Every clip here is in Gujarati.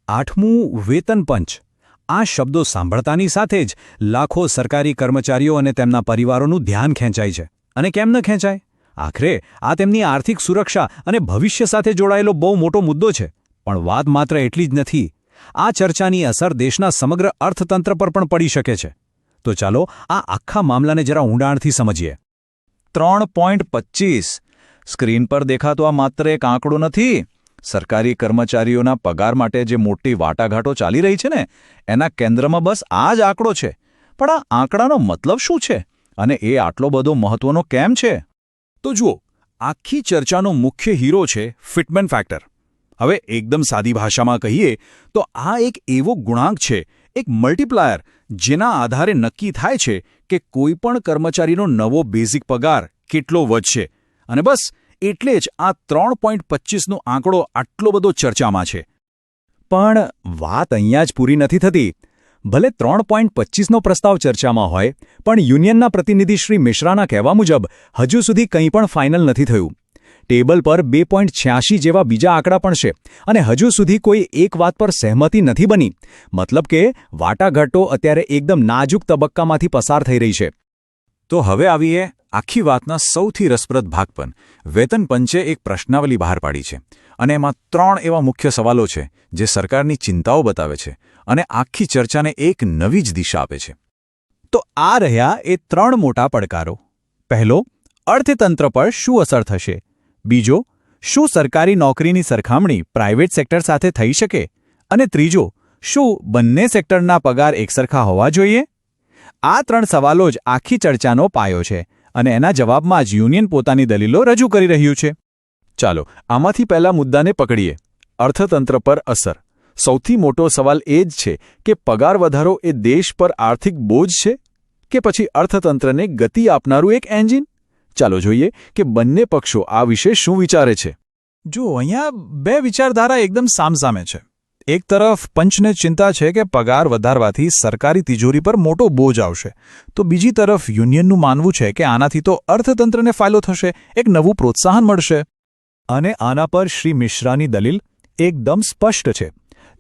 8મું વેતન પંચ. આ શબ્દો સાંભળતાની સાથે જ લાખો સરકારી કર્મચારીઓ અને તેમના પરિવારોનું ધ્યાન ખેંચાય છે. અને કેમ ન ખેંચાય? આખરે આ તેમની આર્થિક સુરક્ષા અને ભવિષ્ય સાથે જોડાયેલો બહુ મોટો મુદ્દો છે. પણ વાત માત્ર એટલી જ નથી. આ ચર્ચાની અસર દેશના સમગ્ર અર્થતંત્ર પર પણ પડી શકે છે. તો ચાલો આ આખા મામલાને જરા ઊંડાણથી સમજીએ. 3.25 સ્ક્રીન પર દેખાતો આ માત્ર એક આંકડો નથી. સરકારી કર્મચારીઓના પગાર માટે જે મોટી વાટાઘાટો ચાલી રહી છે ને, એના કેન્દ્રમાં બસ આ જ આંકડો છે. પણ આ આંકડાનો મતલબ શું છે? અને એ આટલો બધો મહત્વનો કેમ છે? તો જુઓ, આખી ચર્ચાનો મુખ્ય હીરો છે ફિટમેન ફેક્ટર. હવે એકદમ સાદી ભાષામાં કહીએ તો આ એક એવો ગુણાંક છે, એક મલ્ટીપ્લાયર, જેના આધારે નક્કી થાય છે કે કોઈપણ કર્મચારીનો નવો બેઝિક પગાર કેટલો વધશે. અને બસ એટલે જ આ 3.25નો આંકડો આટલો બધો ચર્ચામાં છે. પણ વાત અહીંયા જ પૂરી નથી થતી. ભલે 3.25નો પ્રસ્તાવ ચર્ચામાં હોય, પણ યુનિયનના પ્રતિનિધિ શ્રી મિશ્રાના કહેવા મુજબ હજુ સુધી કંઈ પણ ફાઇનલ નથી થયું. ટેબલ પર 2.86 જેવા બીજા આંકડા પણ છે, અને હજુ સુધી કોઈ એક વાત પર સહેમતિ નથી બની. મતલબ કે વાટાઘાટો અત્યારે એકદમ નાજુક તબક્કામાંથી પસાર થઈ રહી છે. તો હવે આવીએ આખી વાતના સૌથી રસપ્રદ ભાગ પર. વેતન પંચે એક પ્રશ્નાવલી બહાર પાડી છે, અને એમાં 3 એવા મુખ્ય સવાલો છે જે સરકારની ચિંતાઓ બતાવે છે અને આખી ચર્ચાને એક નવી જ દિશા આપે છે. તો આ રહ્યા એ 3 મોટા પડકારો. પહેલો, અર્થતંત્ર પર શું અસર થશે? બીજો, શું સરકારી નોકરીની સરખામણી પ્રાઇવેટ સેક્ટર સાથે થઈ શકે? અને ત્રીજો, શું બંને સેક્ટરના પગાર એકસરખા હોવા જોઈએ? આ 3 સવાલો જ આખી ચર્ચાનો પાયો છે, અને એના જવાબમાં જ યુનિયન પોતાની દલીલો રજૂ કરી રહ્યું છે. ચાલો આમાંથી પહેલા મુદ્દાને પકડીએ. અર્થતંત્ર પર અસર. સૌથી મોટો સવાલ એ જ છે કે પગાર વધારો એ દેશ પર આર્થિક બોજ છે કે પછી અર્થતંત્રને ગતિ આપનારું એક એન્જિન? ચાલો જોઈએ કે બંને પક્ષો આ વિશે શું વિચારે છે. જો અહીંયા 2 વિચારધારા એકદમ સામસામે છે. એક તરફ પંચને ચિંતા છે કે પગાર વધારવાથી સરકારી તિજોરી પર મોટો બોજ આવશે, તો બીજી તરફ યુનિયનનું માનવું છે કે આનાથી તો અર્થતંત્રને ફાયદો થશે, એક નવું પ્રોત્સાહન મળશે. અને આના પર શ્રી મિશ્રાની દલીલ એકદમ સ્પષ્ટ છે.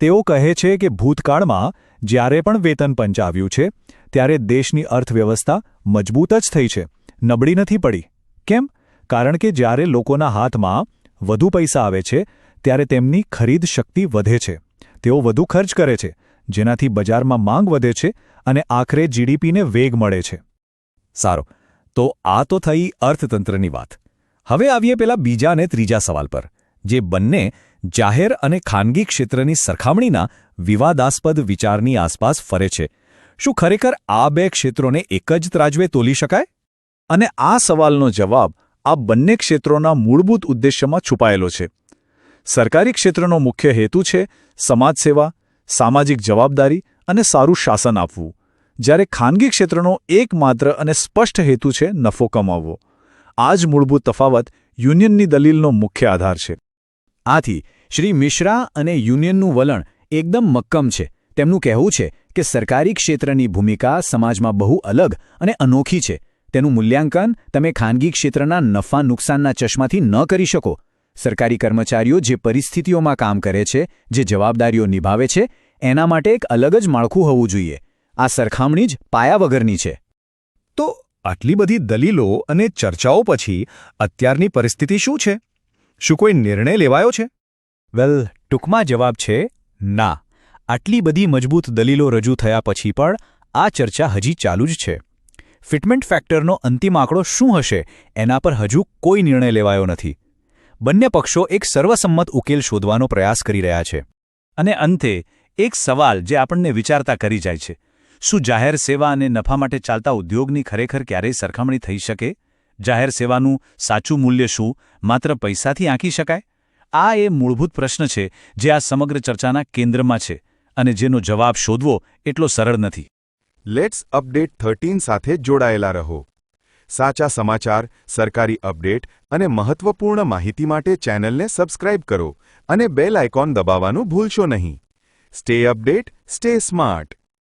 તેઓ કહે છે કે ભૂતકાળમાં જ્યારે પણ વેતન પંચ આવ્યું છે, ત્યારે દેશની અર્થવ્યવસ્થા મજબૂત જ થઈ છે, નબળી નથી પડી. કેમ? કારણ કે જ્યારે લોકોના હાથમાં વધુ પૈસા આવે છે, ત્યારે તેમની ખરીદ શક્તિ વધે છે. તેઓ વધુ ખર્ચ કરે છે, જેનાથી બજારમાં માંગ વધે છે અને આખરે જીડીપીને વેગ મળે છે. સારું, તો આ તો થઈ અર્થતંત્રની વાત. હવે આવીએ પેલા બીજા અને ત્રીજા સવાલ પર, જે બંને જાહેર અને ખાનગી ક્ષેત્રની સરખામણીના વિવાદાસ્પદ વિચારની આસપાસ ફરે છે. શું ખરેખર આ 2 ક્ષેત્રોને એક જ ત્રાજવે તોલી શકાય? અને આ સવાલનો જવાબ આ બંને ક્ષેત્રોના મૂળભૂત ઉદ્દેશ્યમાં છુપાયેલો છે. સરકારી ક્ષેત્રનો મુખ્ય હેતુ છે સમાજ સેવા, સામાજિક જવાબદારી અને સારું શાસન આપવું, જ્યારે ખાનગી ક્ષેત્રનો એકમાત્ર અને સ્પષ્ટ હેતુ છે નફો કમાવવો. આ જ મૂળભૂત તફાવત યુનિયનની દલીલનો મુખ્ય આધાર છે. આથી શ્રી મિશ્રા અને યુનિયનનું વલણ એકદમ મક્કમ છે. તેમનું કહેવું છે કે સરકારી ક્ષેત્રની ભૂમિકા સમાજમાં બહુ અલગ અને અનોખી છે. તેનું મૂલ્યાંકન તમે ખાનગી ક્ષેત્રના નફા નુકસાનના ચશ્માથી ન કરી શકો. સરકારી કર્મચારીઓ જે પરિસ્થિતિઓમાં કામ કરે છે, જે જવાબદારીઓ નિભાવે છે, એના માટે એક અલગ જ માળખું હોવું જોઈએ. આ સરખામણી જ પાયા વગરની છે. તો આટલી બધી દલીલો અને ચર્ચાઓ પછી અત્યારની પરિસ્થિતિ શું છે? શું કોઈ નિર્ણય લેવાયો છે? વેલ, ટૂંકમાં જવાબ છે ના. આટલી બધી મજબૂત દલીલો રજૂ થયા પછી પણ આ ચર્ચા હજી ચાલુ જ છે. ફિટમેન્ટ ફેક્ટરનો અંતિમ આંકડો શું હશે એના પર હજુ કોઈ નિર્ણય લેવાયો નથી. બંને પક્ષો એક સર્વસંમત ઉકેલ શોધવાનો પ્રયાસ કરી રહ્યા છે. અને અંતે એક સવાલ જે આપણને વિચારતા કરી જાય છે: શું જાહેર સેવા અને નફા માટે ચાલતા ઉદ્યોગની ખરેખર ક્યારેય સરખામણી થઈ શકે? જાહેર સેવાનું સાચું મૂલ્ય શું માત્ર પૈસાથી આંકી શકાય? આ એ મૂળભૂત પ્રશ્ન છે જે આ સમગ્ર ચર્ચાના કેન્દ્રમાં છે, અને જેનો જવાબ શોધવો એટલો સરળ નથી. લેટ્સ અપડેટ 13 સાથે જોડાયેલા રહો. સાચા સમાચાર, સરકારી અપડેટ અને મહત્વપૂર્ણ માહિતી માટે ચેનલને સબસ્ક્રાઇબ કરો અને બેલ આઇકોન દબાવવાનું ભૂલશો નહીં. Stay update, stay smart.